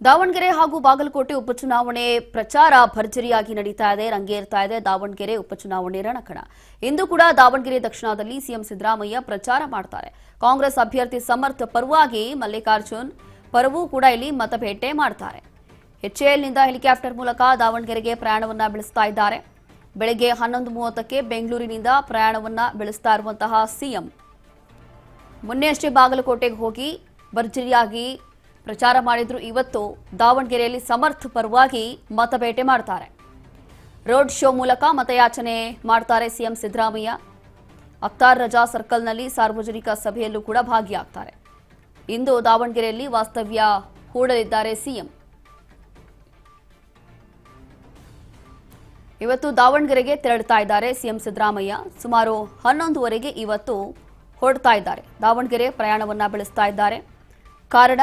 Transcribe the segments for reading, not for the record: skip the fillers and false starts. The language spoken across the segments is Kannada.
ದಾವಣಗೆರೆ ಹಾಗೂ ಬಾಗಲಕೋಟೆ ಉಪಚುನಾವಣೆ ಪ್ರಚಾರ ಭರ್ಜರಿಯಾಗಿ ನಡೀತಾ ಇದೆ, ರಂಗೇರ್ತಾ ಇದೆ. ದಾವಣಗೆರೆ ಉಪಚುನಾವಣೆ ರಣಕಣ. ಇಂದು ಕೂಡ ದಾವಣಗೆರೆ ದಕ್ಷಿಣದಲ್ಲಿ ಸಿಎಂ ಸಿದ್ದರಾಮಯ್ಯ ಪ್ರಚಾರ ಮಾಡ್ತಾರೆ. ಕಾಂಗ್ರೆಸ್ ಅಭ್ಯರ್ಥಿ ಸಮರ್ಥ ಪರವಾಗಿ ಮಲ್ಲಿಕಾರ್ಜುನ್ ಪರವೂ ಕೂಡ ಇಲ್ಲಿ ಮತಬೇಟೆ ಮಾಡ್ತಾರೆ. ಎಚ್ಎಎಲ್ನಿಂದ ಹೆಲಿಕಾಪ್ಟರ್ ಮೂಲಕ ದಾವಣಗೆರೆಗೆ ಪ್ರಯಾಣವನ್ನ ಬೆಳೆಸ್ತಾ ಇದ್ದಾರೆ. ಬೆಳಗ್ಗೆ 11:30ಕ್ಕೆ ಬೆಂಗಳೂರಿನಿಂದ ಪ್ರಯಾಣವನ್ನ ಬೆಳೆಸ್ತಾ ಇರುವಂತಹ ಸಿಎಂ ಮೊನ್ನೆಯಷ್ಟೇ ಬಾಗಲಕೋಟೆಗೆ ಹೋಗಿ ಭರ್ಜರಿಯಾಗಿ ಪ್ರಚಾರ ಮಾಡಿದ್ರು. ಇವತ್ತು ದಾವಣಗೆರೆಯಲ್ಲಿ ಸಮರ್ಥ ಪರವಾಗಿ ಮತಬೇಟೆ ಮಾಡ್ತಾರೆ. ರೋಡ್ ಶೋ ಮೂಲಕ ಮತಯಾಚನೆ ಮಾಡ್ತಾರೆ ಸಿಎಂ ಸಿದ್ದರಾಮಯ್ಯ. ಅಖ್ತಾರ್ ರಜಾ ಸರ್ಕಲ್ನಲ್ಲಿ ಸಾರ್ವಜನಿಕ ಸಭೆಯಲ್ಲೂ ಕೂಡ ಭಾಗಿಯಾಗ್ತಾರೆ. ಇಂದು ದಾವಣಗೆರೆಯಲ್ಲಿ ವಾಸ್ತವ್ಯ ಹೂಡಲಿದ್ದಾರೆ ಸಿಎಂ. ಇವತ್ತು ದಾವಣಗೆರೆಗೆ ತೆರಳುತ್ತಾ ಇದ್ದಾರೆ ಸಿಎಂ ಸಿದ್ದರಾಮಯ್ಯ. ಸುಮಾರು 11:15ಗೆ ಇವತ್ತು ಹೊರಡ್ತಾ ಇದ್ದಾರೆ. ದಾವಣಗೆರೆ ಪ್ರಯಾಣವನ್ನ ಬೆಳೆಸ್ತಾ ಇದ್ದಾರೆ. ಕಾರಣ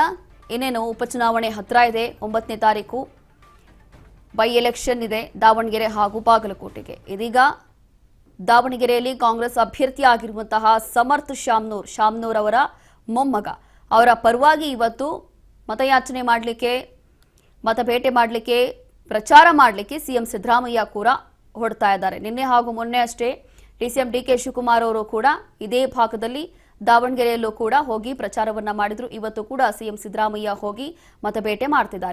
ಇನ್ನೇನು ಉಪಚುನಾವಣೆ ಹತ್ರ ಇದೆ. 9ನೇ ತಾರೀಕು ಬೈ ಎಲೆಕ್ಷನ್ ಇದೆ ದಾವಣಗೆರೆ ಹಾಗೂ ಬಾಗಲಕೋಟೆಗೆ. ಇದೀಗ ದಾವಣಗೆರೆಯಲ್ಲಿ ಕಾಂಗ್ರೆಸ್ ಅಭ್ಯರ್ಥಿಯಾಗಿರುವಂತಹ ಸಮರ್ಥ ಶಾಮ್ನೂರ್ ಅವರ ಮೊಮ್ಮಗ ಅವರ ಪರವಾಗಿ ಇವತ್ತು ಮತಯಾಚನೆ ಮಾಡಲಿಕ್ಕೆ, ಮತಬೇಟೆ ಮಾಡಲಿಕ್ಕೆ, ಪ್ರಚಾರ ಮಾಡಲಿಕ್ಕೆ ಸಿಎಂ ಸಿದ್ದರಾಮಯ್ಯ ಕೂಡ ಹೊರಡ್ತಾ ಇದ್ದಾರೆ. ನಿನ್ನೆ ಹಾಗೂ ಮೊನ್ನೆ ಅಷ್ಟೇ ಡಿಸಿಎಂ ಡಿಕೆ ಶಿವಕುಮಾರ್ ಅವರು ಕೂಡ ಇದೇ ಭಾಗದಲ್ಲಿ ದಾವಣಗೆರೆಯಲ್ಲೂ ಕೂಡ ಹೋಗಿ ಪ್ರಚಾರವನ್ನ ಮಾಡಿದ್ರು. ಇವತ್ತು ಕೂಡ ಸಿಎಂ ಸಿದ್ದರಾಮಯ್ಯ ಹೋಗಿ ಮತಬೇಟೆ ಮಾಡ್ತಿದ್ದಾರೆ.